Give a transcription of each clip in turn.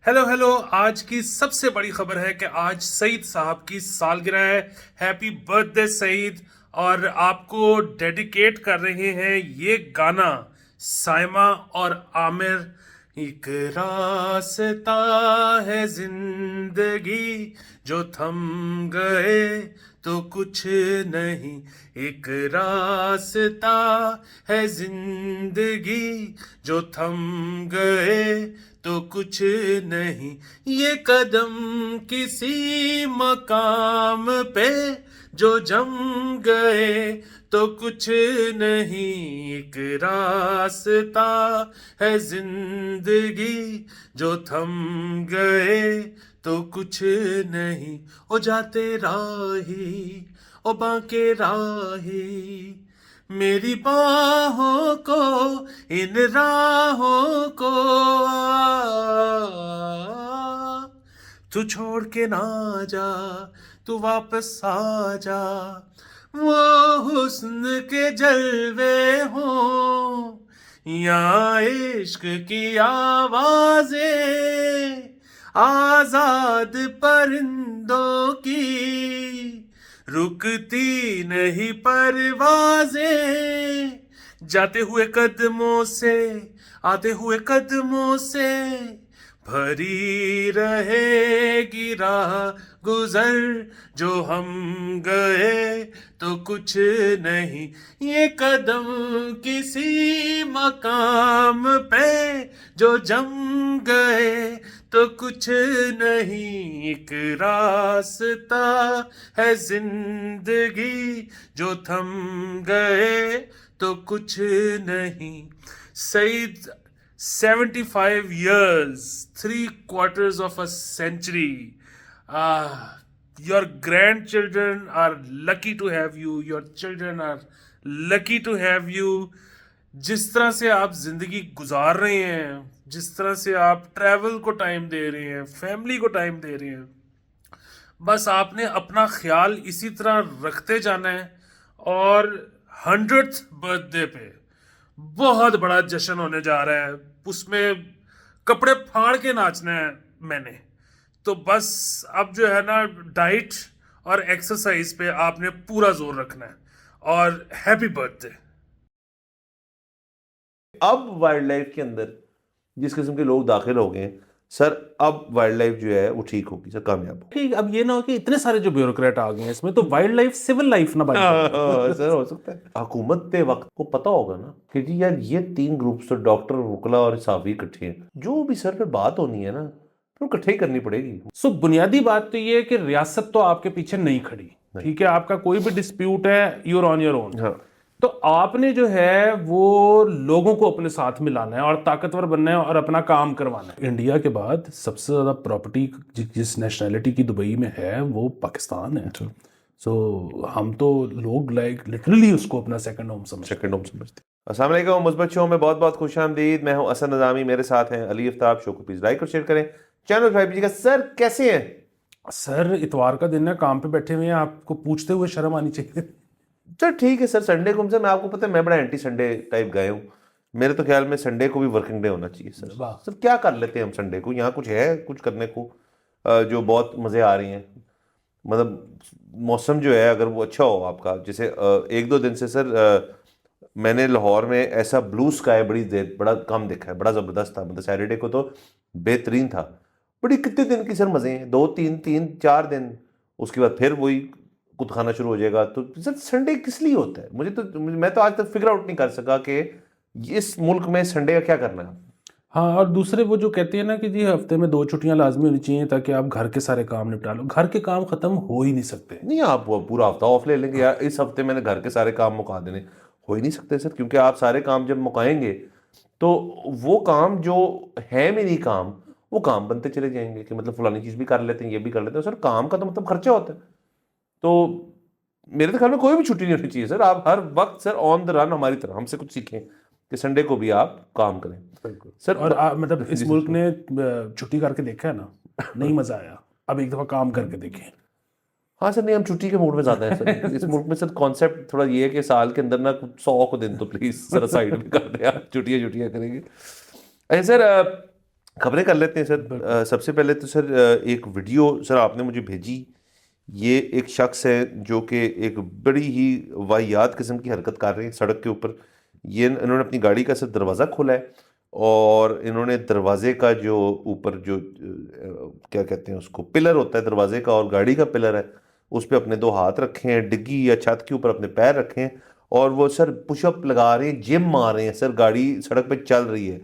Hello hello. आज की सबसे बड़ी खबर है कि आज सईद साहब की सालगिरह है। Happy birthday Saeed. और आपको डेडिकेट कर रहे हैं ये गाना साइमा और आमिर। एक रास्ता है जिंदगी जो थम गए तो कुछ नहीं। एक रास्ता है जिंदगी जो थम गए तो कुछ नहीं। ये कदम किसी मकाम पे जो जम गए तो कुछ नहीं। एक रास्ता है जिंदगी जो थम गए तो कुछ नहीं। ओ जाते राही, ओ बांके राही, मेरी बाहों को, इन राहों को तू छोड़ के ना जा, तू वापस आ जा। वो हुस्न के जलवे हो या इश्क की आवाजें, आजाद परिंदों की रुकती नहीं परवाजें। जाते हुए कदमों से, आते हुए कदमों से भरी रहेगी राह गुजर। जो हम गए तो कुछ नहीं। ये कदम किसी मकाम पे जो जम गए तो कुछ नहीं। एक रास्ता है जिंदगी जो थम गए तो कुछ नहीं। Saeed 75 years, 3/4 of a century. Your grandchildren are lucky to have you. Your children are lucky to have you. जिस तरह से आप जिंदगी गुजार रहे हैं, जिस तरह से आप ट्रैवल को टाइम दे रहे हैं, फैमिली को टाइम दे रहे हैं, बस आपने अपना ख्याल इसी तरह रखते जाना है। और 100th बर्थडे पे बहुत बड़ा जश्न होने जा रहा है, उसमें कपड़े फाड़ के नाचना है मैंने। तो बस अब जो है ना, डाइट और एक्सरसाइज पे आपने पूरा जोर रखना है। और हैप्पी बर्थडे। अब वाइल्ड लाइफ के अंदर जिस किस्म के लोग दाखिल हो गए हैं सर, अब वाइल्ड लाइफ जो है वो ठीक होगी सर, कामयाब होगी। ठीक, अब ये ना हो कि इतने सारे जो ब्यूरोक्रेट आ गए हैं इसमें, तो वाइल्ड लाइफ सिविल लाइफ ना बन जाए। सर हो सकता है हुकूमत के वक्त को पता होगा ना कि जी यार ये 3 ग्रुप्स तो डॉक्टर, वकला और साफी इकट्ठे हैं, जो भी सर पे बात होनी है ना तो इकट्ठे ही करनी पड़ेगी। सो बुनियादी बात तो ये है कि रियासत तो आपके पीछे नहीं खड़ी। ठीक है, आपका कोई भी डिस्प्यूट है, यूर ऑन योर ओन। हाँ, तो आपने जो है वो लोगों को अपने साथ मिलाना है और ताकतवर बनना है और अपना काम करवाना है। इंडिया के बाद सबसे ज्यादा प्रॉपर्टी जिस नेशनैलिटी की दुबई में है वो पाकिस्तान है। सो हम तो लोग लाइक लिटरली उसको अपना सेकंड होम सेकंड होम समझते हैं। अस्सलाम वालेकुम, मुस्बत शो में बहुत बहुत खुशामदीद। मैं हूं असद नज़ामी, मेरे साथ हैं अली आफ्ताब। शो को प्लीज लाइक और शेयर करें, चैनल सब्सक्राइब कीजिएगा। सर कैसे हैं सर? इतवार का दिन है, काम पे बैठे हुए हैं, आपको पूछते हुए शर्म आनी चाहिए। सर? ठीक है सर, संडे को मैं आपको पता है मैं बड़ा एंटी संडे टाइप गए हूँ। मेरे तो ख्याल में संडे को भी वर्किंग डे होना चाहिए सर। सर क्या कर लेते हैं हम संडे को? यहाँ कुछ है कुछ करने को जो बहुत मज़े आ रही हैं? मतलब मौसम जो है अगर वो अच्छा हो आपका, जैसे 1-2 दिन से सर मैंने लाहौर में ऐसा ब्लू स्काई बड़ी देर बड़ा कम देखा है। बड़ा ज़बरदस्त था, मतलब सैटरडे को तो बेहतरीन था। बड़ी कितने दिन की सर मज़े हैं, 2-3-4 दिन, उसके बाद फिर वही कुछ खाना शुरू हो जाएगा। तो सर संडे किस लिए होता है? मैं तो आज तक फिगर आउट नहीं कर सका कि इस मुल्क में संडे का क्या करना है। हाँ, और दूसरे वो जो कहते हैं ना कि जी हफ्ते में 2 छुट्टियां लाजमी होनी चाहिए ताकि आप घर के सारे काम निपटा लो। घर के काम खत्म हो ही नहीं सकते। नहीं, आप वो पूरा हफ्ता ऑफ ले लेंगे यार, इस हफ्ते मैंने घर के सारे काम मुका देने, हो ही नहीं सकते सर। क्योंकि आप सारे काम जब मुकाएंगे तो वो काम जो है मेरी काम, वो काम बनते चले जाएंगे कि मतलब फलानी चीज़ भी कर लेते हैं, ये भी कर लेते हैं। सर काम का तो मतलब खर्चा होता है। तो मेरे तो ख्याल में कोई भी छुट्टी नहीं होनी चाहिए सर। आप हर वक्त सर ऑन द रन हमारी तरह हमसे कुछ सीखें कि संडे को भी आप काम करें। बिल्कुल सर और मतलब इस मुल्क ने छुट्टी करके देखा है ना, नहीं मजा आया। अब एक दफा काम करके देखें। हाँ सर, नहीं हम छुट्टी के मूड में ज़्यादा है सर। इस मुल्क में सर कॉन्सेप्ट थोड़ा ये है कि साल के अंदर ना कुछ 100 को दिन तो प्लीज़ सर साइड में कर दें, आप छुट्टियाँ करेंगे। अच्छा सर, खबरें कर लेते हैं सर। सबसे पहले तो सर एक वीडियो सर आपने मुझे भेजी। ये एक शख्स है जो कि एक बड़ी ही वाहियात किस्म की हरकत कर रहे हैं सड़क के ऊपर। ये इन्होंने अपनी गाड़ी का सर दरवाज़ा खोला है और इन्होंने दरवाजे का जो ऊपर जो क्या कहते हैं उसको, पिलर होता है दरवाजे का और गाड़ी का पिलर है, उस पर अपने दो हाथ रखे हैं, डिग्गी या छत के ऊपर अपने पैर रखे हैं और वो सर पुशअप लगा रहे हैं, जिम मार रहे हैं सर। गाड़ी सड़क पे चल रही है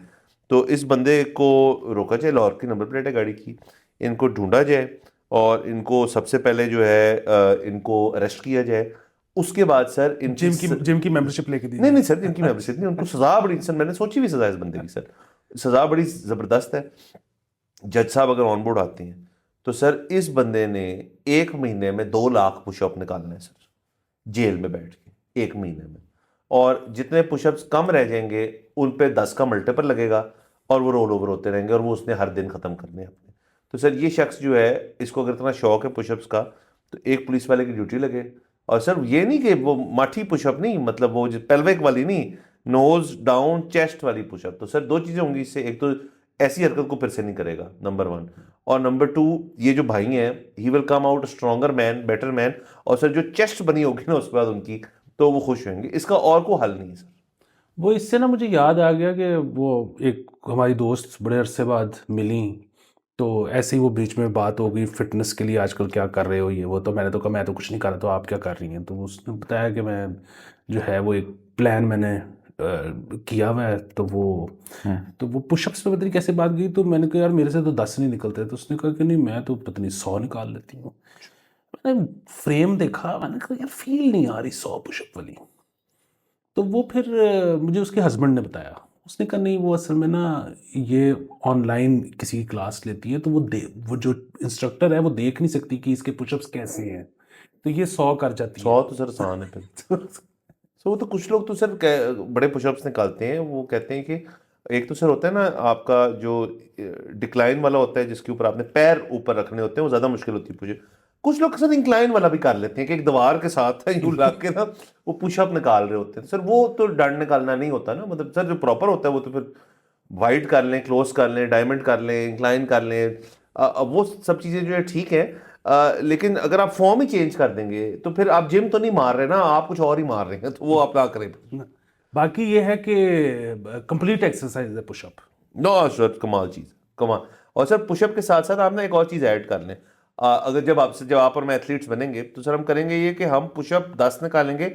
तो इस बंदे को रोका जाए, लाहौर की नंबर प्लेट है गाड़ी की, इनको ढूंढा जाए और इनको सबसे पहले जो है इनको अरेस्ट किया जाए। उसके बाद सर जिम की मेंबरशिप लेके दी। नहीं सर, इनकी मेंबरशिप नहीं, उनको सजा बड़ी सर, मैंने सोची भी सजा इस बंदे की सर, सजा बड़ी जबरदस्त है। जज साहब अगर ऑन बोर्ड आते हैं तो सर इस बंदे ने 1 महीने में 2 लाख पुशअप निकालना है सर, जेल में बैठ के 1 महीने में। और जितने पुशअप्स कम रह जाएंगे उन पे 10 का मल्टीपल लगेगा और वो रोल ओवर होते रहेंगे और वो उसने हर दिन खत्म करने हैं अपने। तो सर ये शख्स जो है, इसको अगर इतना शौक है पुशअप्स का तो एक पुलिस वाले की ड्यूटी लगे। और सर ये नहीं कि वो माठी पुशअप नहीं, मतलब वो पेल्विक वाली नहीं, नोज डाउन चेस्ट वाली पुशअप। तो सर 2 चीजें होंगी इससे, एक तो ऐसी हरकत को फिर से नहीं करेगा, नंबर 1, और नंबर 2 ये जो भाई हैं he will come out stronger man, better man. और सर जो चेस्ट बनी होगी ना उसके बाद उनकी, तो वो खुश होंगे। इसका और कोई हल नहीं है सर। वो इससे ना मुझे याद आ गया कि वो एक हमारी दोस्त बड़े अरसे बाद मिली, तो ऐसे ही वो बीच में बात हो गई फिटनेस के लिए आजकल क्या कर रहे हो ये वो, तो मैंने तो कहा मैं तो कुछ नहीं कर रहा, तो आप क्या कर रही हैं? तो उसने बताया कि मैं जो है वो एक प्लान मैंने किया हुआ है, तो वो पुशअप्स पे पता नहीं कैसे बात गई, तो मैंने कहा यार मेरे से तो 10 नहीं निकलते, तो उसने कहा कि नहीं मैं तो पता नहीं 100 निकाल लेती हूँ। मैंने फ्रेम देखा, मैंने कहा यार फील नहीं आ रही 100 पुशअप वाली। तो वो फिर मुझे उसके हस्बैंड ने बताया, उसने कहा नहीं वो असल में ना ये ऑनलाइन किसी की क्लास लेती है, तो वो जो इंस्ट्रक्टर है वो देख नहीं सकती कि इसके पुशअप्स कैसे हैं, तो ये 100 कर जाती है। 100 तो सर आसान है फिर। तो वो तो कुछ लोग तो सर बड़े पुशअप्स निकालते हैं, वो कहते हैं कि एक तो सर होता है ना आपका जो डिक्लाइन वाला होता है जिसके ऊपर आपने पैर ऊपर रखने होते हैं, वो ज़्यादा मुश्किल होती है पुशअप। कुछ लोग सर इंक्लाइन वाला भी कर लेते हैं कि एक दीवार के साथ है यूं लग के ना वो पुशअप निकाल रहे होते हैं। सर वो तो डंड निकालना नहीं होता ना, मतलब सर जो प्रॉपर होता है वो तो फिर वाइड कर लें, क्लोज कर लें, डायमंड कर लें, इंक्लाइन कर लें, वो सब चीज़ें जो है ठीक है। लेकिन अगर आप फॉर्म ही चेंज कर देंगे तो फिर आप जिम तो नहीं मार रहे ना, आप कुछ और ही मार रहे हैं, तो वो आप ना करें। बाकी ये है कि कंप्लीट एक्सरसाइज है पुशअप। नो सर कमाल चीज़, कमाल। और सर पुशअप के साथ साथ आप ना एक और चीज़ ऐड कर लें। अगर जब आप और मैं एथलीट्स बनेंगे तो सर हम करेंगे ये कि हम पुशअप 10 निकालेंगे,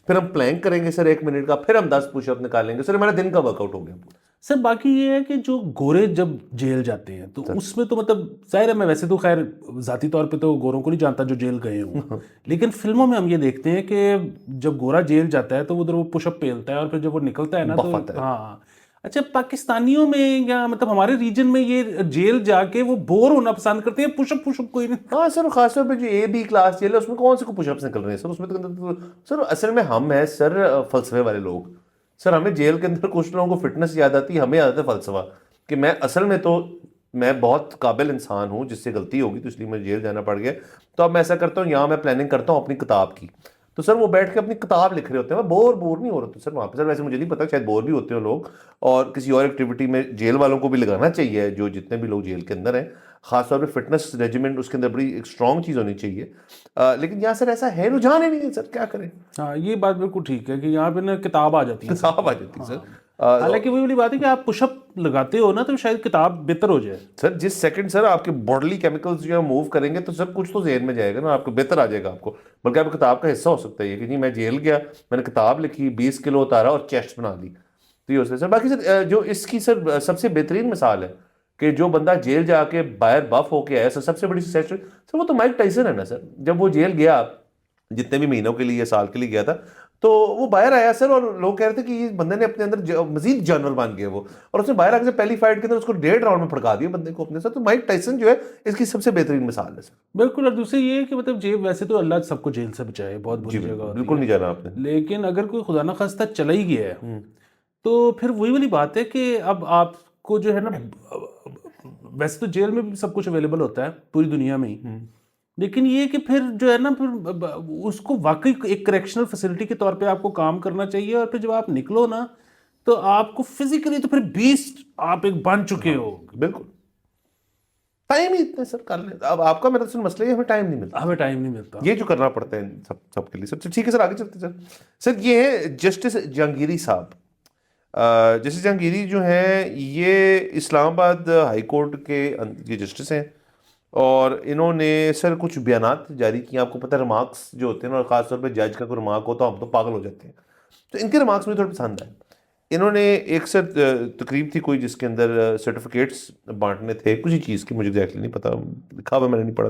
फिर हम प्लैंक करेंगे सर 1 मिनट का, फिर हम 10 पुशअप निकालेंगे, सर हमारा दिन का वर्कआउट हो गया। सर बाकी ये है कि जो गोरे जब जेल जाते हैं तो उसमें तो मतलब जाहिर है, मैं वैसे तो खैर ज़ाती तौर पे तो गोरों को नहीं जानता जो जेल गए हों, लेकिन फिल्मों में हम ये देखते हैं कि जब गोरा जेल जाता है तो उधर वो पुशअप पेलता है और फिर जब वो निकलता है ना तो हाँ। अच्छा पाकिस्तानियों में या मतलब हमारे रीजन में ये जेल जाके वो बोर होना पसंद करते हैं, पुशअप कोई नहीं। हाँ सर, खासतौर पे जो A-B क्लास जेल है उसमें कौन से को पुशअप्स निकल रहे हैं सर, उसमें तो सर असल में हम हैं सर फलसफे वाले लोग। सर हमें जेल के अंदर कुछ लोगों को फिटनेस याद आती है, हमें याद आता है फलसफा, कि मैं असल में तो मैं बहुत काबिल इंसान हूँ, जिससे गलती होगी तो इसलिए मुझे जेल जाना पड़ गया। तो अब मैं ऐसा करता हूँ, यहाँ मैं प्लानिंग करता हूँ अपनी किताब की, तो सर वो बैठ के अपनी किताब लिख रहे होते हैं, मैं बोर नहीं हो रहा। तो सर वहाँ पे सर वैसे मुझे नहीं पता, शायद बोर भी होते हो लोग, और किसी और एक्टिविटी में जेल वालों को भी लगाना चाहिए, जो जितने भी लोग जेल के अंदर हैं, खासतौर पे फिटनेस रेजिमेंट उसके अंदर बड़ी एक स्ट्रॉन्ग चीज़ होनी चाहिए। लेकिन यहाँ सर ऐसा है, रुझान ही नहीं है सर, क्या करें। हाँ ये बात बिल्कुल ठीक है कि यहाँ पे ना किताब आ जाती है, किताब आ जाती है सर। हालांकि वही वाली बात है कि आप पुशअप लगाते हो ना तो शायद किताब बेहतर हो जाए। सर जिस सेकंड सर आपके बॉडली केमिकल्स जो है मूव करेंगे तो सर कुछ तो जेल में जाएगा ना, आपको बेहतर आ जाएगा आपको, बल्कि आपकी किताब का हिस्सा हो सकता है कि जी मैं जेल गया, मैंने किताब लिखी, 20 किलो उतारा और चेस्ट बना ली, तो ये हो सकता है सर। बाकी सर जो इसकी सर सबसे बेहतरीन मिसाल है कि जो बंदा जेल जाके बाहर बफ होके आया, सर सबसे बड़ी सक्सेस सर वो तो माइक टाइसन है ना सर। जब वो जेल गया, जितने भी महीनों के लिए, साल के लिए गया था, तो वो बाहर आया सर, और लोग कह रहे थे कि ये बंदे ने अपने अंदर मजीद जानवर बन गया वो, और उसने बाहर आके पहली फाइट के अंदर उसको 1.5 राउंड में फड़का दिया बंदे को अपने साथ। तो माइक टाइसन जो है इसकी सबसे बेहतरीन मिसाल है सर। बिल्कुल। और दूसरी ये कि मतलब जेल, वैसे तो अल्लाह सबको जेल से बचाए, बहुत बुरी जगह होती है, बिल्कुल नहीं जाना आपने, लेकिन अगर कोई खुदा ना खास्ता चला ही गया है तो फिर वही वाली बात है कि अब आपको जो है ना, वैसे तो जेल में भी सब कुछ अवेलेबल होता है पूरी दुनिया में ही, लेकिन ये कि फिर जो है ना फिर उसको वाकई एक करेक्शनल फैसिलिटी के तौर पे आपको काम करना चाहिए, और फिर जब आप निकलो ना तो आपको फिजिकली तो फिर बीस्ट आप एक बन चुके हो। बिल्कुल। टाइम ही इतने सर कर ले। अब आपका मेरा तो मसला है, हमें टाइम नहीं मिलता, हमें टाइम नहीं मिलता। ये जो करना पड़ता है सबके लिए। सर ठीक है सर, आगे चलते सर। सर ये है जस्टिस जहांगीरी साहब। जस्टिस जहांगीरी जो हैं ये इस्लामाबाद हाई कोर्ट के ये जस्टिस हैं, और इन्होंने सर कुछ बयानात जारी किए। आपको पता है रिमार्क्स जो होते हैं ना, और ख़ासतौर पे जज का कोई रिमार्क हो तो हम तो पागल हो जाते हैं, तो इनके रिमार्क्स मुझे थोड़े पसंद आए। इन्होंने एक सर तकरीब थी कोई जिसके अंदर सर्टिफिकेट्स बांटने थे किसी चीज़ की, मुझे एग्जैक्टली नहीं पता, लिखा हुआ मैंने नहीं पढ़ा,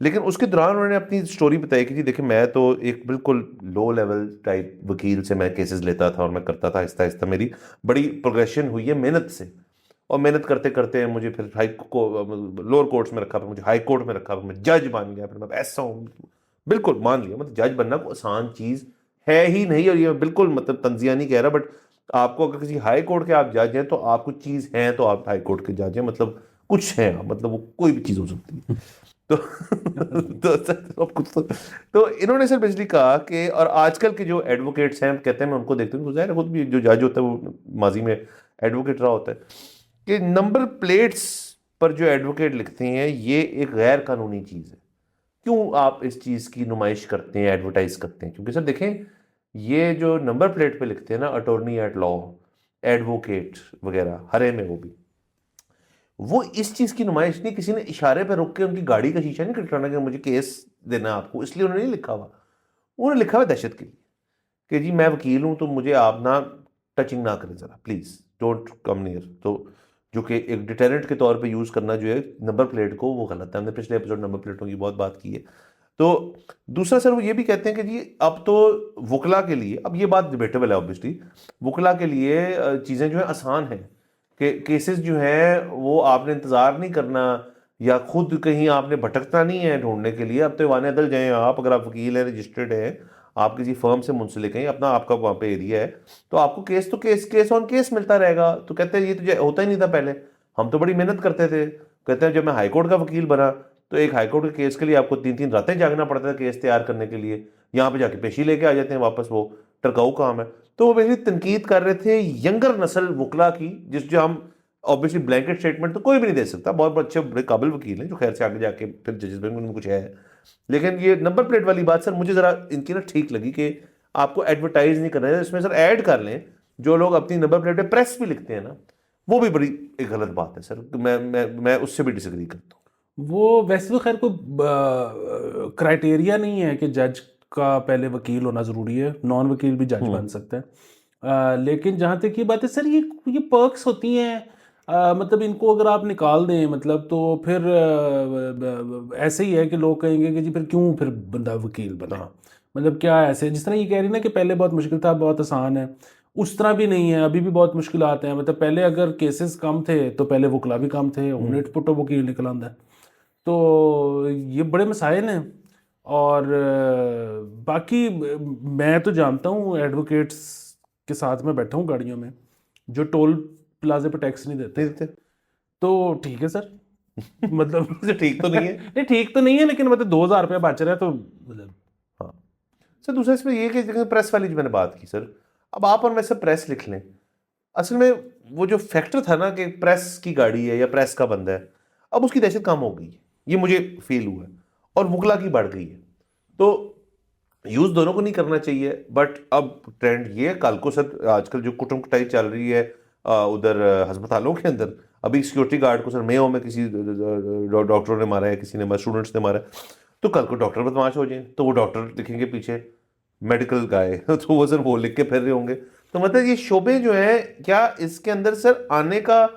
लेकिन उसके दौरान उन्होंने अपनी स्टोरी बताई कि जी देखिए मैं तो एक बिल्कुल लो लेवल टाइप वकील से मैं केसेस लेता था और मैं करता था, आहिस्ता आहिस्ता मेरी बड़ी प्रोग्रेशन हुई है मेहनत से, और मेहनत करते करते मुझे फिर लोअर कोर्ट्स में रखा, फिर मुझे हाई कोर्ट में रखा, फिर मैं जज बन गया, फिर मैं ऐसा हूँ। बिल्कुल मान लिया, मतलब जज बनना कोई आसान चीज़ है ही नहीं, और ये बिल्कुल मतलब तंजिया नहीं कह रहा, बट आपको अगर किसी हाई कोर्ट के आप जज हैं तो आप कुछ चीज़ हैं, तो आप हाई कोर्ट के जज हैं, मतलब कुछ हैं आप, मतलब वो कोई भी चीज़ हो सकती है। तो सब कुछ तो इन्होंने सर बेसिकली कहा कि, और आजकल के जो एडवोकेट्स हैं कहते हैं, मैं उनको देखता हूँ, ज़ाहिर है खुद भी जो जज होता है वो माजी में एडवोकेट रहा होता है, कि नंबर प्लेट्स पर जो एडवोकेट लिखते हैं ये एक गैर कानूनी चीज़ है। क्यों आप इस चीज़ की नुमाइश करते हैं, एडवर्टाइज करते हैं? क्योंकि सर देखें, ये जो नंबर प्लेट पे लिखते हैं ना, अटॉर्नी एट लॉ, एडवोकेट वगैरह, हरे में वो इस चीज़ की नुमाइश नहीं, किसी ने इशारे पे रुक के उनकी गाड़ी का शीशा नहीं खटखटाना कि मुझे केस देना है आपको, इसलिए उन्होंने नहीं लिखा हुआ। उन्होंने लिखा हुआ दहशत के लिए कि जी मैं वकील हूँ तो मुझे आप ना टचिंग ना करें ज़रा, प्लीज़ डोंट कम नियर। तो जो कि एक डिटेरेंट के तौर पे यूज़ करना जो है नंबर प्लेट को, वो गलत है। हमने पिछले एपिसोड नंबर प्लेटों की बहुत बात की है। तो दूसरा सर वो ये भी कहते हैं कि जी अब तो वकला के लिए, अब ये बात डिबेटेबल है ऑब्वियसली, वकला के लिए चीज़ें जो है आसान हैं, कि केसेस जो हैं वो आपने इंतज़ार नहीं करना, या खुद कहीं आपने भटकना नहीं है ढूंढने के लिए। अब तो वाने अदल जाएँ आप, अगर आप वकील हैं, रजिस्टर्ड हैं, आप किसी फर्म से मुंसलिक हैं, अपना आपका वहाँ पे एरिया है, तो आपको केस तो केस ऑन केस मिलता रहेगा। तो कहते हैं ये तो होता ही नहीं था पहले, हम तो बड़ी मेहनत करते थे। कहते हैं जब मैं हाईकोर्ट का वकील बना तो एक हाईकोर्ट के केस के लिए आपको 3-3 रातें जागना पड़ता था केस तैयार करने के लिए, यहाँ पे जाके पेशी लेके आ जाते हैं वापस, वो टरकाऊ काम है। तो वो बेसिकली तनकीद कर रहे थे यंगर नस्ल वकला की, जिस जो हम ऑब्वियसली ब्लैंकेट स्टेटमेंट तो कोई भी नहीं दे सकता, बहुत अच्छे बड़े काबिल वकील हैं जो खैर से आगे जाके फिर जजेस बन में कुछ है, लेकिन ये नंबर प्लेट वाली बात सर मुझे ज़रा इनकी ना ठीक लगी कि आपको एडवर्टाइज नहीं करना है, इसमें सर ऐड कर लें जो लोग अपनी नंबर प्लेट पे प्रेस भी लिखते हैं ना, वो भी बड़ी एक गलत बात है सर। मैं उससे भी डिसएग्री करता हूँ। वो वैसे तो खैर कोई क्राइटेरिया नहीं है कि जज का पहले वकील होना ज़रूरी है, नॉन वकील भी जज बन सकते हैं। लेकिन जहाँ तक ये बात है सर, ये पर्क्स होती हैं, मतलब इनको अगर आप निकाल दें, मतलब तो फिर ऐसे ही है कि लोग कहेंगे कि जी फिर क्यों फिर बंदा वकील बना, मतलब क्या ऐसे, जिस तरह ये कह रही ना कि पहले बहुत मुश्किल था बहुत आसान है, उस तरह भी नहीं है, अभी भी बहुत मुश्किल आते हैं। मतलब पहले अगर केसेस कम थे तो पहले वकला भी कम थे, उन्हें पुटो वकील निकल आंदा है। तो ये बड़े मसाइल हैं। और बाकी मैं तो जानता हूँ एडवोकेट्स के साथ में बैठा हूँ गाड़ियों में जो टोल प्लाजे पर टैक्स नहीं देते, तो ठीक है सर मतलब ठीक तो नहीं है, नहीं ठीक तो नहीं है, लेकिन मतलब 2,000 रुपया बच रहा है तो मतलब। हाँ सर। दूसरा इसमें ये कि प्रेस वाली जो मैंने बात की सर, अब आप और मैं सब प्रेस लिख लें, असल में वो जो फैक्टर था ना कि प्रेस की गाड़ी है या प्रेस का बंदा है, अब उसकी दहशत कम हो गई है, ये मुझे फील हुआ है, और वकला की बढ़ गई है। तो यूज़ दोनों को नहीं करना चाहिए, बट अब ट्रेंड ये, कल को सर आजकल जो कुटुंब कटाई चल रही है उधर अस्पतालों के अंदर, अभी सिक्योरिटी गार्ड को सर मेयो में किसी डॉक्टरों ने मारा है, किसी ने स्टूडेंट्स ने मारा है, तो कल को डॉक्टर बदमाश हो जाए तो वो डॉक्टर लिखेंगे पीछे मेडिकल गाय तो वो सर वो लिख के फिर रहे होंगे। तो मतलब ये शोबे जो है, क्या इसके अंदर सर आने का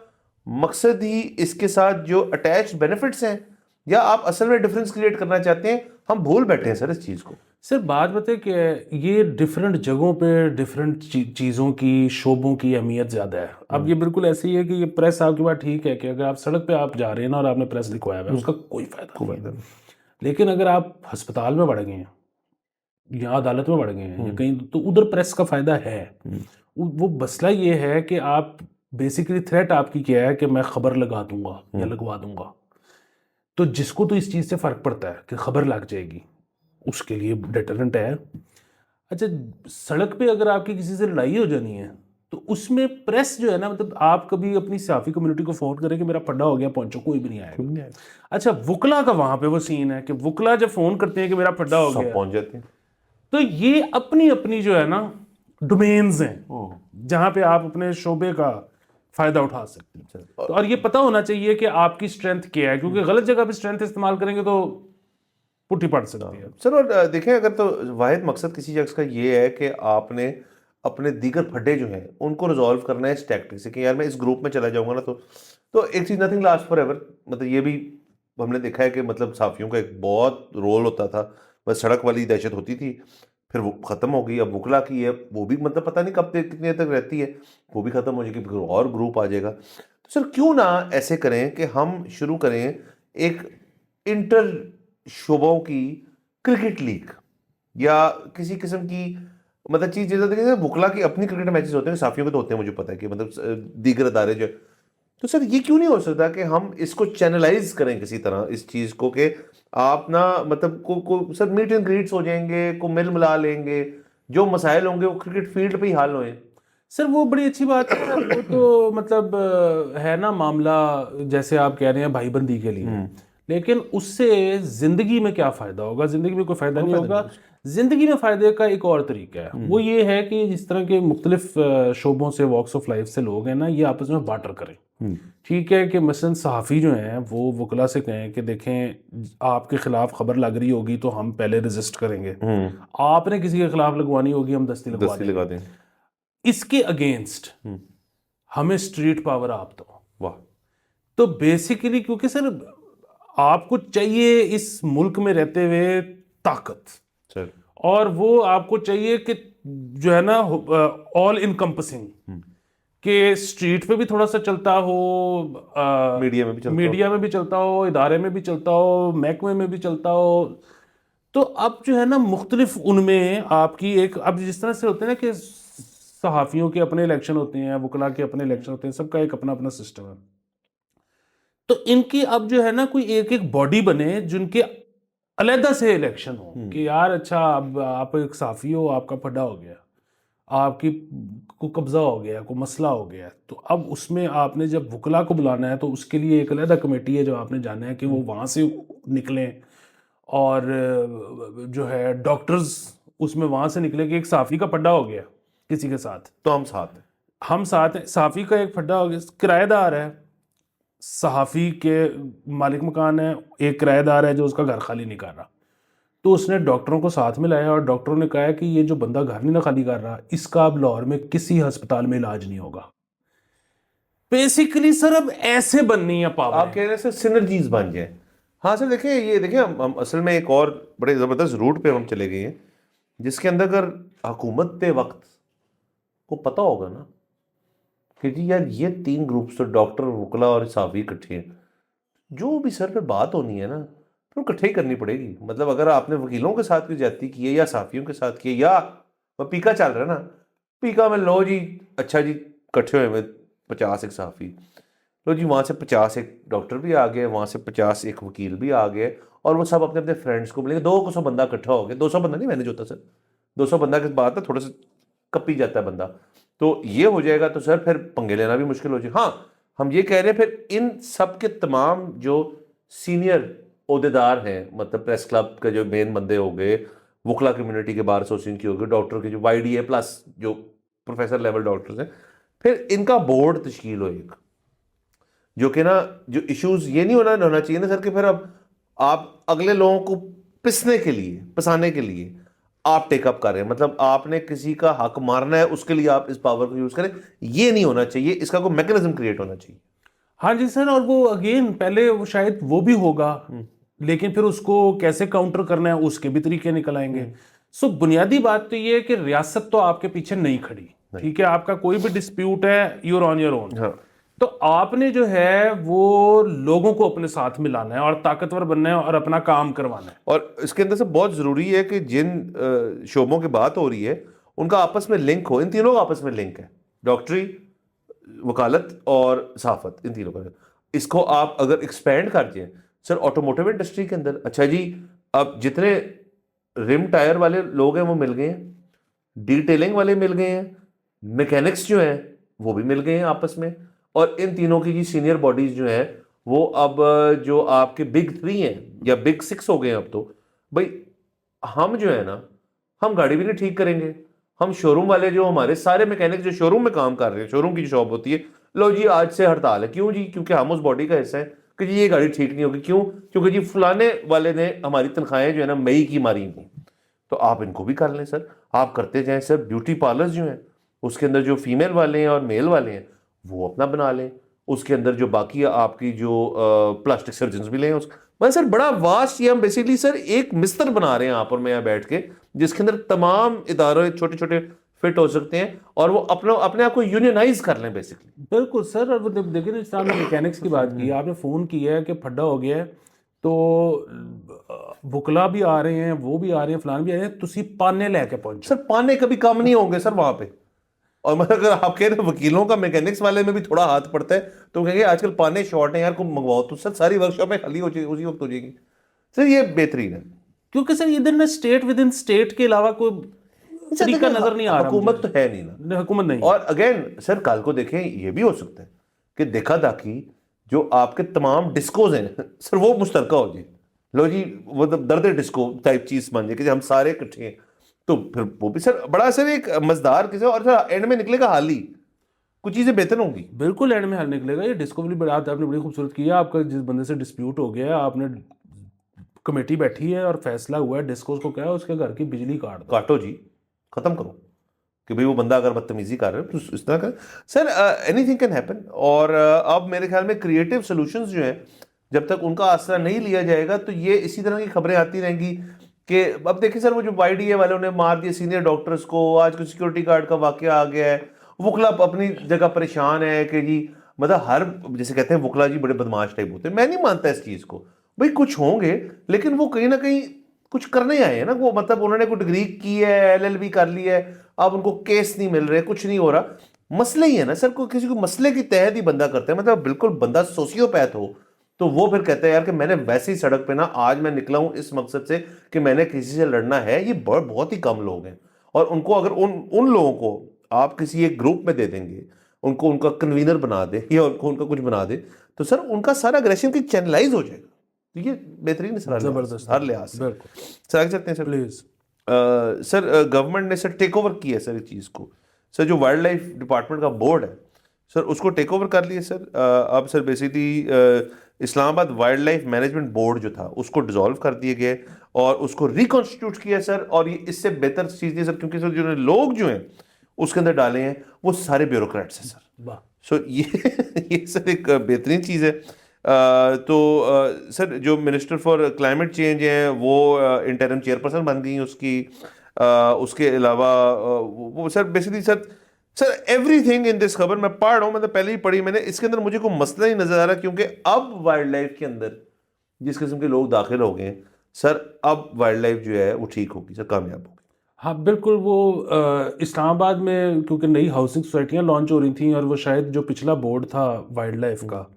मकसद ही इसके साथ जो अटैच्ड बेनिफिट्स हैं, या आप असल में डिफरेंस क्रिएट करना चाहते हैं? हम भूल बैठे हैं सर इस चीज़ को। सर बात बताए कि ये डिफरेंट जगहों पे डिफरेंट चीज़ों की, शोबों की अहमियत ज़्यादा है। अब ये बिल्कुल ऐसे ही है कि ये प्रेस आपकी बात ठीक है कि अगर आप सड़क पे आप जा रहे हैं ना और आपने प्रेस लिखवाया है उसका कोई फ़ायदा नहीं है। लेकिन अगर आप अस्पताल में बढ़ गए हैं या अदालत में बढ़ गए हैं या कहीं, तो उधर प्रेस का फ़ायदा है। वो मसला ये है कि आप बेसिकली थ्रेट आपकी क्या है कि मैं खबर लगा दूंगा या लगवा दूंगा, तो जिसको तो इस चीज़ से फ़र्क पड़ता है कि खबर लग जाएगी, उसके लिए डिटरेंट है। अच्छा, सड़क पे अगर आपकी किसी से लड़ाई हो जानी है तो उसमें प्रेस जो है ना, मतलब आप कभी अपनी सहाफ़ी कम्युनिटी को फ़ोन करें कि मेरा फड्डा हो गया, पहुंचो, कोई भी नहीं आएगा। अच्छा, वुकला का वहां पे वो सीन है कि वुकला जब फ़ोन करते हैं कि मेरा फड्डा हो सब गया, पहुंच जाते हैं। तो ये अपनी अपनी जो है ना डोमेन्स हैं जहां पे आप अपने शोबे का फायदा उठा सकते हैं। तो और ये पता होना चाहिए कि आपकी स्ट्रेंथ क्या है, क्योंकि गलत जगह पे स्ट्रेंथ इस्तेमाल करेंगे तो पुट्ठी पड़ सकती है। सर, और देखें, अगर तो वाहिद मकसद किसी शख्स का ये है कि आपने अपने दीगर फड्डे जो हैं उनको रिजॉल्व करना है इस टैक्टिक से कि यार मैं इस ग्रुप में चला जाऊंगा ना, तो एक चीज़, नथिंग लास्ट फॉर एवर। मतलब ये भी हमने देखा है कि मतलब साफियों का एक बहुत रोल होता था, बस सड़क वाली दहशत होती थी, फिर वो ख़त्म हो गई। अब वुकला की है, वो भी मतलब पता नहीं कब तक, कितने तक रहती है, वो भी ख़त्म हो जाएगी, फिर और ग्रुप आ जाएगा। तो सर क्यों ना ऐसे करें कि हम शुरू करें एक इंटर शोबों की क्रिकेट लीग या किसी किस्म की मतलब चीज़। जैसे देखिए वुकला की अपनी क्रिकेट मैचेस होते हैं, साफियों के तो होते हैं, मुझे पता है कि मतलब दीगर अदारे जो। तो सर ये क्यों नहीं हो सकता कि हम इसको चैनलाइज करें किसी तरह इस चीज़ को, कि आप ना मतलब को सर मीट एंड ग्रीट्स हो जाएंगे, को मिल मिला लेंगे, जो मसाइल होंगे वो क्रिकेट फील्ड पे ही हल होए। सर वो बड़ी अच्छी बात है, वो तो मतलब है ना मामला, जैसे आप कह रहे हैं भाईबंदी के लिए, लेकिन उससे जिंदगी में क्या फायदा होगा? जिंदगी में कोई फायदा नहीं होगा। जिंदगी में फायदे का एक और तरीका है, वो ये है कि जिस तरह के मुख्तलिफ शोबों से, वॉक्स ऑफ लाइफ से लोग हैं ना, ये आपस में बार्टर करें। ठीक है कि मसलन सहाफ़ी जो हैं वो वकला से कहें कि देखें आपके खिलाफ खबर लग रही होगी तो हम पहले रजिस्ट करेंगे, आपने किसी के खिलाफ लगवानी होगी हम दस्ती लगवा दस्ती लगा देंगे। दें। इसके अगेंस्ट हमें स्ट्रीट पावर आप दो। वाह। तो बेसिकली क्योंकि सर आपको चाहिए इस मुल्क में रहते हुए ताकत, सर और वो आपको चाहिए कि जो है ना ऑल इनकम्पसिंग, कि स्ट्रीट पे भी थोड़ा सा चलता हो, मीडिया में भी चलता हो। मीडिया में भी चलता हो, इदारे में भी चलता हो, महकमे में भी चलता हो। तो अब जो है ना मुख्तलिफ उनमें आपकी एक, अब जिस तरह से होते हैं ना कि सहाफ़ियों के अपने इलेक्शन होते हैं, वकला के अपने इलेक्शन होते हैं, सबका एक अपना अपना सिस्टम है। तो इनकी अब जो है ना कोई एक एक बॉडी बने जिनके अलहदा से इलेक्शन हो, कि यार अच्छा अब आप एक साफ़ी हो, आपका फड्डा हो गया, आपकी को कब्जा हो गया, को मसला हो गया, तो अब उसमें आपने जब वकला को बुलाना है तो उसके लिए एक अलहदा कमेटी है जो आपने जाना है कि वो वहाँ से निकलें, और जो है डॉक्टर्स उसमें वहाँ से निकले कि एक साफ़ी का फड्डा हो गया किसी के साथ, तो हम साथ हैं। हम साथ हैं। साफ़ी का एक फड्डा हो गया, किराएदार है, सहाफ़ी के मालिक मकान है, एक किराएदार है जो उसका घर खाली नहीं कर रहा, तो उसने डॉक्टरों को साथ में लाया और डॉक्टरों ने कहा कि ये जो बंदा घर नहीं ना खाली कर रहा, इसका अब लाहौर में किसी अस्पताल में इलाज नहीं होगा। बेसिकली सर अब ऐसे बननी है पावर। आप कह रहे हैं सर सिनर्जीज बन जाए। हाँ सर, देखिए ये देखिए हम असल में एक और बड़े ज़बरदस्त रूट पे हम चले गए हैं, जिसके अंदर अगर हुकूमत पे वक्त को पता होगा ना कि जी यार ये तीन ग्रुप्स, तो डॉक्टर, वकला और साफी इकट्ठे हैं, जो भी सर पे बात होनी है ना तो इकट्ठे ही करनी पड़ेगी। मतलब अगर आपने वकीलों के साथ की ज्यादती की है या साफियों के साथ की है, या पीका चल रहा है ना, पीका में लो जी, अच्छा जी इकट्ठे हुए में 50 एक साफी, लो जी वहाँ से 50 एक डॉक्टर भी आ गए, वहाँ से 50 एक वकील भी आ गए, और वो सब अपने अपने फ्रेंड्स को मिलेंगे, 200 बंदा इकट्ठा हो गया। 200 बंदा नहीं मैनेज होता सर, 200 बंदा के बाद ना थोड़ा सा कपी जाता है बंदा, तो ये हो जाएगा तो सर फिर पंगे लेना भी मुश्किल हो जाए। हाँ, हम ये कह रहे हैं फिर इन सब के तमाम जो सीनियर ओहदेदार हैं, मतलब प्रेस क्लब के जो मेन बंदे हो गए, वकला कम्युनिटी के बार एसोसिएशन की हो गए, डॉक्टर के जो YDA प्लस जो प्रोफेसर लेवल डॉक्टर्स हैं, फिर इनका बोर्ड तश्कील हो एक, जो कि ना जो इश्यूज ये नहीं होना चाहिए ना सर कि फिर अब आप अगले लोगों को पिसने के लिए, पसाने के लिए आप टेकअप कर रहे हैं, मतलब आपने किसी का हक मारना है उसके लिए आप इस पावर को यूज करें, ये नहीं होना चाहिए। इसका कोई मैकेनिज्म क्रिएट होना चाहिए। हाँ जी सर, और वो अगेन पहले वो शायद वो भी होगा, लेकिन फिर उसको कैसे काउंटर करना है उसके भी तरीके निकल आएंगे। सो बुनियादी बात तो ये है कि रियासत तो आपके पीछे नहीं खड़ी, ठीक है, आपका कोई भी डिस्प्यूट है, यूर ऑन योर ओन। हाँ। तो आपने जो है वो लोगों को अपने साथ मिलाना है और ताकतवर बनना है और अपना काम करवाना है। और इसके अंदर से बहुत ज़रूरी है कि जिन शोबों की बात हो रही है उनका आपस में लिंक हो। इन तीनों का आपस में लिंक है, डॉक्टरी, वकालत और सहाफत, इन तीनों का। इसको आप अगर एक्सपेंड कर दें सर ऑटोमोटिव इंडस्ट्री के अंदर, अच्छा जी अब जितने रिम टायर वाले लोग हैं वो मिल गए हैं, डिटेलिंग वाले मिल गए हैं, मैकेनिक्स जो हैं वो भी मिल गए हैं आपस में, और इन तीनों की जी सीनियर बॉडीज जो हैं वो अब जो आपके बिग 3 हैं या बिग 6 हो गए हैं अब तो, भाई हम जो है ना, हम गाड़ी भी नहीं ठीक करेंगे, हम शोरूम वाले जो हमारे सारे मैकेनिक जो शोरूम में काम कर रहे हैं, शोरूम की जो शॉप होती है, लो जी आज से हड़ताल है। क्यों जी? क्योंकि हम उस बॉडी का हिस्सा है कि जी ये गाड़ी ठीक नहीं होगी। क्यों? क्योंकि जी फलाने वाले ने हमारी तनख्वाहें जो है ना मई की मारी थी। तो आप इनको भी कर लें सर, आप करते जाएं सर। ब्यूटी पार्लर्स जो हैं उसके अंदर जो फीमेल वाले हैं और मेल वाले हैं वो अपना बना लें, उसके अंदर जो बाकी आपकी जो प्लास्टिक सर्जन भी लें उसका, मतलब सर बड़ा वास्ट, ये हम बेसिकली सर एक मिस्तर बना रहे हैं यहाँ पर मैं यहाँ बैठ के, जिसके अंदर तमाम इदारे छोटे छोटे फिट हो सकते हैं और वो अपने आप को यूनियनाइज कर लें बेसिकली। बिल्कुल सर। और वो देखिए ना, आपने मैकेनिक्स की बात की, आपने फ़ोन किया है कि फड्डा हो गया है, तो बुकला भी आ रहे हैं, वो भी आ रहे हैं, फलान भी आ रहे हैं, तुसी पाने लेके पहुंचो। सर पाने कभी कम नहीं होंगे सर वहां पे। और मतलब अगर आप कह रहे हैं वकीलों का मैकेनिक्स वाले में भी थोड़ा हाथ पड़ता है तो कहेंगे आजकल पाने शॉर्ट है यार, को मंगवाओ तो सर सारी वर्कशॉप में खाली हो जाएगी, उसी वक्त हो जाएगी। सर ये बेहतरीन है, क्योंकि सर इधर ना स्टेट विद इन स्टेट के अलावा कोई तरीका नजर नहीं आ रहा। हुकूमत तो है नहीं ना, हुकूमत नहीं। और अगेन सर कल को देखें ये भी हो सकता है कि देखा दाखी जो आपके तमाम डिस्कोज हैं सर वो मुश्तरका हो जाए, लो जी वो दर्द डिस्को टाइप चीज बन जाए कि हम सारे इकट्ठे हैं, तो फिर वो भी सर बड़ा सर एक मजेदार किसी, और सर एंड में निकलेगा हाल ही कुछ चीजें बेहतर होंगी। बिल्कुल एंड में हल निकलेगा। ये डिस्कवरी बड़ा आपने बड़ी खूबसूरत किया। आपका जिस बंदे से डिस्प्यूट हो गया, आपने कमेटी बैठी है और फैसला हुआ है, डिस्कोस को क्या है, उसके घर की बिजली काट दो। काटो जी, खत्म करो कि भाई वो बंदा अगर बदतमीजी कर रहा है तो इस तरह का सर एनीथिंग कैन हैपन। और अब मेरे ख्याल में क्रिएटिव सॉल्यूशंस जो हैं जब तक उनका आसरा नहीं लिया जाएगा तो ये इसी तरह की खबरें आती रहेंगी कि अब देखिए सर वो जो YDA वालों ने मार दिए सीनियर डॉक्टर्स को, आज को सिक्योरिटी गार्ड का वाकया आ गया है, वुकला अपनी जगह परेशान है कि जी मतलब हर जैसे कहते हैं वुकला जी बड़े बदमाश टाइप होते हैं। मैं नहीं मानता इस चीज को, भाई कुछ होंगे लेकिन वो कहीं ना कहीं कुछ करने आए हैं ना, वो मतलब उन्होंने कोई डिग्री की है, LLB कर ली है, अब उनको केस नहीं मिल रहे, कुछ नहीं हो रहा। मसले ही है ना सर, कोई किसी को मसले की तहत ही बंदा करता है, मतलब बिल्कुल बंदा सोशियोपैथ हो तो वो फिर कहता है यार कि मैंने वैसी सड़क पे ना आज मैं निकला हूं इस मकसद से कि मैंने किसी से लड़ना है। ये बहुत ही कम लोग हैं, और उनको अगर उन लोगों को आप किसी एक ग्रुप में दे देंगे, उनको उनका कन्वीनर बना दे या उनको उनका कुछ बना दे, तो सर उनका सारा अग्रेशन की चैनलाइज हो जाएगा। तो ये बेहतरीन है सर, जबरदस्त, हर लिहाज से। बिल्कुल। सर आगे चलते हैं सर प्लीज। सर गवर्नमेंट ने सर टेक ओवर किया है सर इस चीज़ को। सर जो वाइल्ड लाइफ डिपार्टमेंट का बोर्ड है सर उसको टेक ओवर कर लिया सर। अब sir basically Islamabad wild life management board जो था उसको डिसॉल्व कर दिए गए और उसको रिकॉन्स्टिट्यूट किया सर। और ये इससे बेहतर चीज़ नहीं सर, क्योंकि सर जो लोग जो हैं उसके अंदर डाले हैं वो सारे ब्यूरोक्रेट्स हैं सर। वाह। सो ये सर एक बेहतरीन चीज़ है। सर जो मिनिस्टर फॉर क्लाइमेट चेंज है वो इंटरिम चेयरपर्सन बन गई उसकी। उसके अलावा वो sir basically sir everything in this खबर मैं पढ़ रहा हूँ, मतलब पहले ही पढ़ी मैंने, इसके अंदर मुझे कोई मसला ही नजर आ रहा, क्योंकि अब वाइल्ड लाइफ के अंदर जिस किस्म के लोग दाखिल हो गए हैं सर, अब वाइल्ड लाइफ जो है वो ठीक होगी सर, कामयाब होगी। हाँ बिल्कुल। वो इस्लामाबाद में क्योंकि नई हाउसिंग सोसाइटियाँ लॉन्च हो रही थी, और वो शायद जो पिछला बोर्ड था वाइल्ड लाइफ का,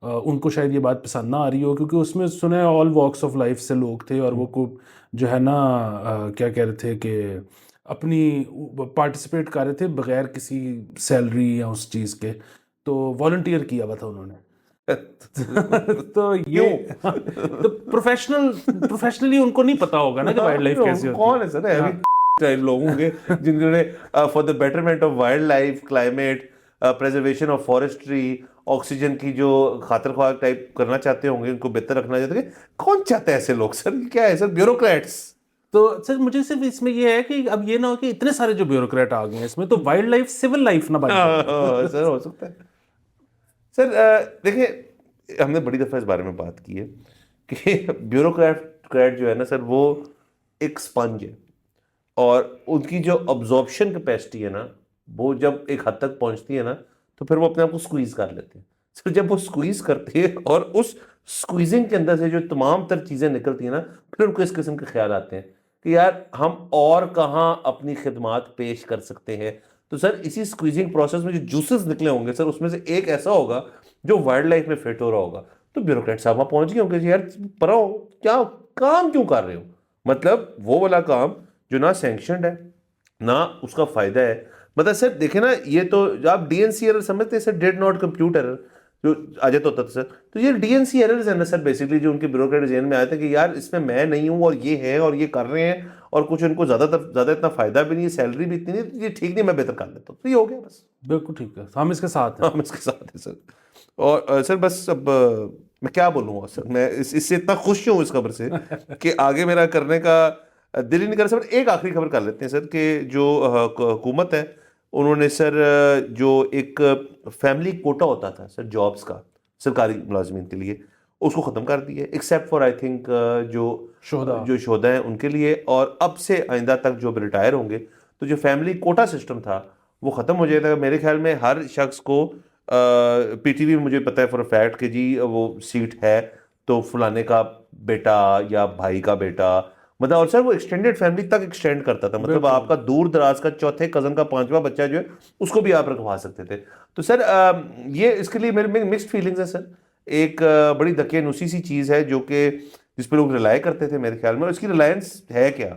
उनको शायद ये बात पसंद ना आ रही हो, क्योंकि उसमें सुने ऑल वॉक्स ऑफ लाइफ से लोग थे, और वो को जो है ना क्या कह रहे थे कि अपनी पार्टिसिपेट कर रहे थे बगैर किसी सैलरी या उस चीज़ के, तो वॉलंटियर किया हुआ था उन्होंने। तो ये तो प्रोफेशनली उनको नहीं पता होगा ना कि वाइल्ड लाइफ कैसे होती है। कौन है सर हैवी टाइप लोग होंगे जिन्होंने for the betterment of wild life, climate, preservation of forestry, oxygen की जो खातिर ख्वाह टाइप करना चाहते होंगे, उनको बेहतर रखना चाहते हैं। कौन चाहता है ऐसे लोग सर? क्या है सर? ब्यूरोक्रेट्स। तो सर मुझे सिर्फ इसमें ये है कि अब ये ना हो कि इतने सारे जो ब्यूरोक्रेट आ गए हैं इसमें, तो वाइल्ड लाइफ सिविल लाइफ ना बन जाए। सर हो सकता है सर। देखिए हमने बड़ी दफा इस बारे में बात की है कि ब्यूरोक्रेट जो है ना सर वो एक स्पंज है, और उनकी जो अब्जॉर्प्शन कैपेसिटी है ना वो जब एक हद तक पहुंचती है ना तो फिर वो अपने आप को स्क्वीज कर लेते हैं सर। जब वो स्क्वीज करते हैं और उस स्क्वीजिंग के अंदर से जो तमाम तर चीज़ें निकलती हैं ना, फिर उनको इस किस्म के ख्याल आते हैं कि यार हम और कहाँ अपनी खिदमात पेश कर सकते हैं। तो सर इसी स्क्वीजिंग प्रोसेस में जो जूसेस निकले होंगे सर, उसमें से एक ऐसा होगा जो वाइल्ड लाइफ में फिट हो रहा होगा। तो ब्यूरोक्रेट साहब वहाँ पहुंच गए होंगे यार पर क्या काम क्यों कर रहे हो, मतलब वो वाला काम जो ना सैंक्शनड है, ना उसका फायदा है, मतलब सर देखे ना, ये तो आप डीएनसी एरर समझते हैं sir, did not compute error जो आ जाता होता था सर, तो ये डीएनसी एरर्स है ना सर बेसिकली, जो उनके ब्यूरोक्रेट जेन में आए थे कि यार इसमें मैं नहीं हूँ और ये है और ये कर रहे हैं और कुछ इनको ज़्यादा इतना फायदा भी नहीं है, सैलरी भी इतनी नहीं, तो ये ठीक नहीं, मैं बेहतर कर लेता हूँ, तो ये हो गया बस। बिल्कुल ठीक है, हम इसके साथ हैं। हम इसके साथ हैं सर। और सर बस अब मैं क्या बोलूँगा सर, मैं इससे इतना खुश हूँ इस खबर से कि आगे मेरा करने का दिल ही नहीं कर रहा सर। एक आखिरी खबर कर लेते हैं सर कि जो हुकूमत है उन्होंने सर जो एक फैमिली कोटा होता था सर जॉब्स का सरकारी मुलाजमीन के लिए, उसको ख़त्म कर दिया, एक्सेप्ट फॉर आई थिंक जो शोधा हैं उनके लिए। और अब से आइंदा तक जो रिटायर होंगे तो जो फैमिली कोटा सिस्टम था वो ख़त्म हो जाएगा। मेरे ख्याल में हर शख्स को पीटीवी में मुझे पता है फॉर फैक्ट कि जी वो सीट है तो फलाने का बेटा या भाई का बेटा, मतलब और सर वो एक्सटेंडेड फैमिली तक एक्सटेंड करता था, मतलब आपका दूर दराज का चौथे कजन का पांचवा बच्चा जो है उसको भी आप रखवा सकते थे। तो सर ये इसके लिए मेरे मिक्स्ड फीलिंग्स है सर। एक बड़ी दकियानुसी सी चीज़ है जो कि जिस पर लोग रिलाय करते थे मेरे ख्याल में, और इसकी रिलायंस है क्या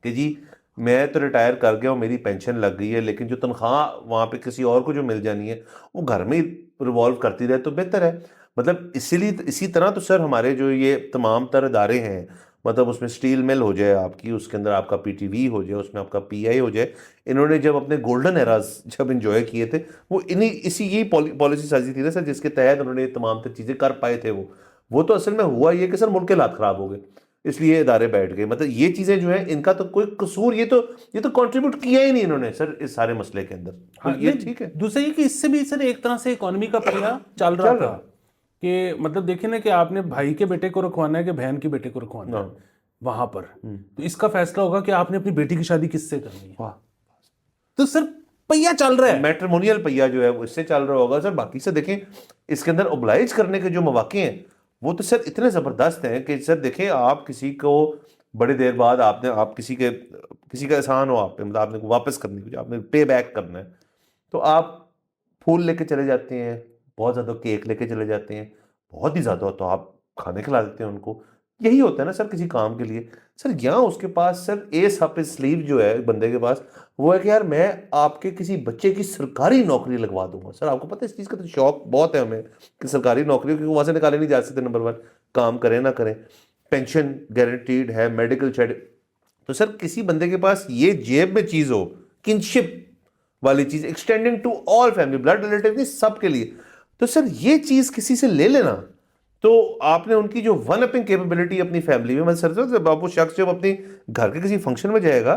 कि जी मैं तो रिटायर कर गया हूँ, मेरी पेंशन लग गई है, लेकिन जो तनख्वाह वहाँ पे किसी और को जो मिल जानी है वो घर में ही रिवॉल्व करती रहे तो बेहतर है। मतलब इसीलिए इसी तरह तो सर हमारे जो ये तमाम तर इदारे हैं, मतलब उसमें स्टील मिल हो जाए आपकी, उसके अंदर आपका पीटीवी हो जाए, उसमें आपका पीआई हो जाए, इन्होंने जब अपने गोल्डन एराज जब इंजॉय किए थे वो यही पॉलिसी साजी थी ना सर, जिसके तहत उन्होंने तमाम तर चीज़ें कर पाए थे। वो तो असल में हुआ ये कि सर मुल्क के हालात ख़राब हो गए इसलिए इदारे बैठ गए। मतलब ये चीज़ें जो है इनका तो कोई कसूर, ये तो कंट्रीब्यूट किया ही नहीं इन्होंने सर इस सारे मसले के अंदर। हाँ, तो ये ठीक है। दूसरा ये कि इससे भी सर एक तरह से इकोनॉमी का पहिया चल रहा था कि मतलब देखिए ना कि आपने भाई के बेटे को रखवाना है कि बहन के बेटे को रखवाना है वहां पर, तो इसका फैसला होगा कि आपने अपनी बेटी की शादी किससे करनी है। तो सर पहिया चल रहा है, मैट्रिमोनियल पहिया जो है वो इससे चल रहा होगा सर। बाकी से देखें इसके अंदर ओब्लाइज करने के जो मौके हैं वो तो सर इतने ज़बरदस्त हैं कि सर देखें आप किसी को बड़ी देर बाद आप किसी का एहसान हो आप पे, मतलब आपने वापस करनी है, आपने पे बैक करना है, तो आप फूल लेके चले जाते हैं, बहुत ज़्यादा केक लेके चले जाते हैं, बहुत ही ज़्यादा हो तो आप खाने खिला देते हैं उनको। यही होता है ना सर किसी काम के लिए। सर यहाँ उसके पास सर एस अप स्लीव जो है बंदे के पास, वो है कि यार मैं आपके किसी बच्चे की सरकारी नौकरी लगवा दूंगा। सर आपको पता है इस चीज़ का तो शौक बहुत है हमें कि सरकारी नौकरी, क्योंकि वहाँ से निकाले नहीं जा सकते, नंबर 1 काम करें ना करें, पेंशन गारंटीड है, मेडिकल शेड। तो सर किसी बंदे के पास ये जेब में चीज़ हो, किनशिप वाली चीज़ extending to all family, blood relative नहीं सबके लिए, तो सर ये चीज़ किसी से ले लेना तो आपने उनकी जो वन अपिंग कैपेबिलिटी अपनी फैमिली में, मतलब सर जब वो शख्स जब अपने घर के किसी फंक्शन में जाएगा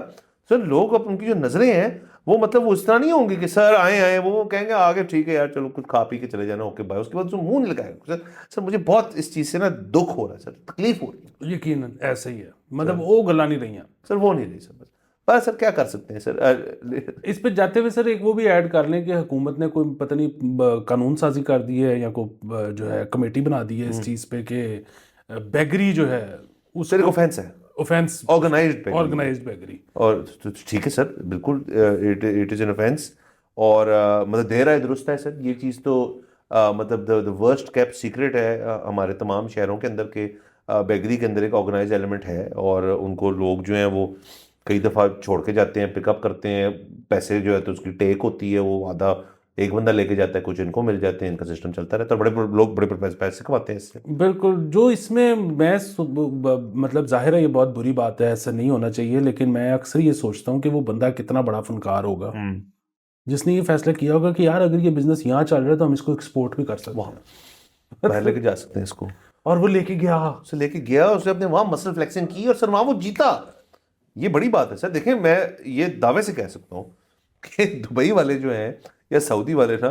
सर लोग उनकी जो नज़रें हैं वो मतलब वो इस तरह नहीं होंगी कि सर आए वो कहेंगे आगे ठीक है यार चलो कुछ खा पी के चले जाना ओके बाय, उसके बाद उसको मुंह नहीं लगाएगा। सर मुझे बहुत इस चीज़ से ना दुख हो रहा है सर, तकलीफ हो रही है। यकीनन ऐसा ही है, मतलब वो गला नहीं रही सर वो नहीं रही सर, बस सर क्या कर सकते हैं सर। इस पे जाते हुए सर एक वो भी ऐड कर लें कि हुकूमत ने कोई पता नहीं कानून साजी कर दी है या कोई जो है कमेटी बना दी है इस चीज़ पे कि बेगरी जो है उस सर एक ऑफेंस है, ऑफेंस, ऑर्गेनाइज्ड बेगरी। और ठीक है सर बिल्कुल इट इज़ एन ऑफेंस, और मतलब देर आए दुरुस्त है सर। ये चीज़ तो मतलब द वर्स्ट केप्ट सीक्रेट है हमारे तमाम शहरों के अंदर के बेगरी के अंदर एक ऑर्गेनाइज एलिमेंट है, और उनको लोग जो हैं वो कई दफ़ा छोड़ के जाते हैं, पिकअप करते हैं, पैसे जो है तो उसकी टेक होती है, वो आधा एक बंदा लेके जाता है, कुछ इनको मिल जाते हैं, इनका सिस्टम चलता रहता है, बड़े लोग बड़े पैसे कमाते हैं इससे। बिल्कुल, जो इसमें मैं मतलब जाहिर है ये बहुत बुरी बात है, ऐसा नहीं होना चाहिए, लेकिन मैं अक्सर ये सोचता हूँ कि वो बंदा कितना बड़ा फनकार होगा जिसने ये फैसला किया होगा कि यार अगर ये बिजनेस यहाँ चल रहा है तो हम इसको एक्सपोर्ट भी कर सकते हैं, बाहर लेके जा सकते हैं इसको। और वो लेके गया, उसने अपने वहाँ मसल फ्लेक्सिंग की और सर वहाँ वो जीता। ये बड़ी बात है सर। देखें मैं ये दावे से कह सकता हूँ कि दुबई वाले जो हैं या सऊदी वाले ना,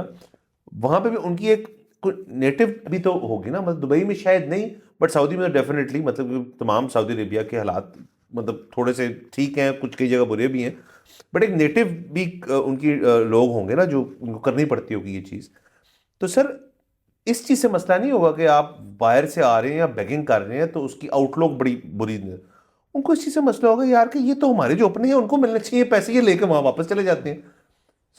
वहाँ पे भी उनकी एक नेटिव भी तो होगी ना, मतलब दुबई में शायद नहीं बट सऊदी में तो डेफिनेटली, मतलब तमाम सऊदी अरेबिया के हालात मतलब थोड़े से ठीक हैं, कुछ कई जगह बुरे भी हैं, बट एक नेटिव भी उनकी लोग होंगे ना जो उनको करनी पड़ती होगी ये चीज़। तो सर इस चीज़ से मसला नहीं होगा कि आप बाहर से आ रहे हैं या बेगिंग कर रहे हैं तो उसकी आउटलुक बड़ी बुरी है। उनको इस चीज़ से मसला होगा यार कि ये तो हमारे जो अपने हैं उनको मिलने चाहिए पैसे, ये लेके वहाँ वापस चले जाते हैं।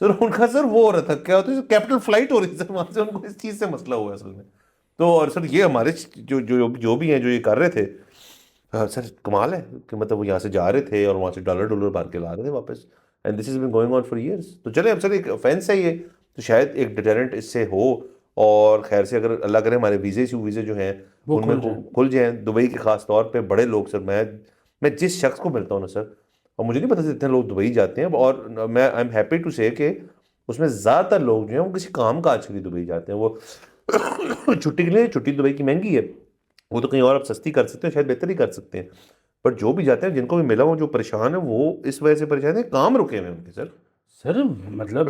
सर उनका सर वो हो रहा था क्या होता है कैपिटल फ्लाइट हो रही है सर वहाँ से, उनको इस चीज़ से मसला हुआ असल में। तो और सर ये हमारे जो भी हैं जो ये कर रहे थे सर कमाल है कि मतलब वो यहाँ से जा रहे थे और वहाँ से डॉलर भर के ला रहे थे वापस, and this is been going on for years. तो चले अब सर एक ऑफेंस है ये, तो शायद एक डिटेरेंट इससे हो, और खैर से अगर अल्लाह करे हमारे वीज़े जो हैं उनमें खुल जाए दुबई के खास तौर पे बड़े लोग सर, मैं जिस शख्स को मिलता हूँ ना सर, और मुझे नहीं पता था इतने लोग दुबई जाते हैं, और मैं आई एम हैप्पी टू से कि उसमें ज़्यादातर लोग जो हैं वो किसी काम काज के लिए दुबई जाते हैं। वो छुट्टी के लिए, छुट्टी दुबई की महंगी है, वो तो कहीं और आप सस्ती कर सकते हैं, शायद बेहतर ही कर सकते हैं, पर जो भी जाते हैं जिनको भी मिला वो जो परेशान है वो इस वजह से परेशान है, काम रुके हुए उनके सर। सर मतलब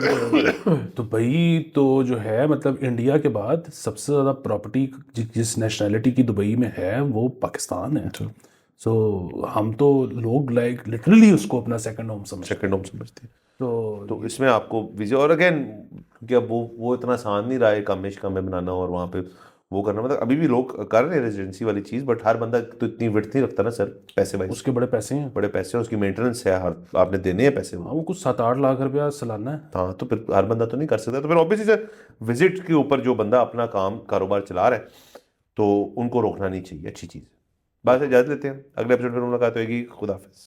दुबई तो जो है मतलब इंडिया के बाद सबसे ज़्यादा प्रॉपर्टी जिस नेशनैलिटी की दुबई में है वो पाकिस्तान है। सो हम तो लोग लाइक लिटरली उसको अपना सेकंड होम सेकंड होम समझते हैं। तो तो इसमें आपको वीज़े, और अगेन क्योंकि अब वो इतना आसान नहीं रहा है कामे बनाना और वहाँ पे वो करना, मतलब अभी भी लोग कर रहे हैं रेजिडेंसी वाली चीज़, बट हर बंदा तो इतनी विड्थ नहीं रखता ना सर, पैसे वाइज उसके बड़े पैसे हैं, बड़े पैसे, उसकी मेंटेनेंस है, हर आपने देने हैं पैसे। हाँ वो कुछ 7-8 लाख रुपया सालाना है। हाँ, तो फिर हर बंदा तो नहीं कर सकता, तो फिर ऑब्वियसली सर विजिट के ऊपर जो बंदा अपना काम कारोबार चला रहा है तो उनको रोकना नहीं चाहिए, अच्छी चीज़। बात से इजाज़त लेते हैं, अगले एपिसोड में मुलाकात होगी, खुदा हाफिज़।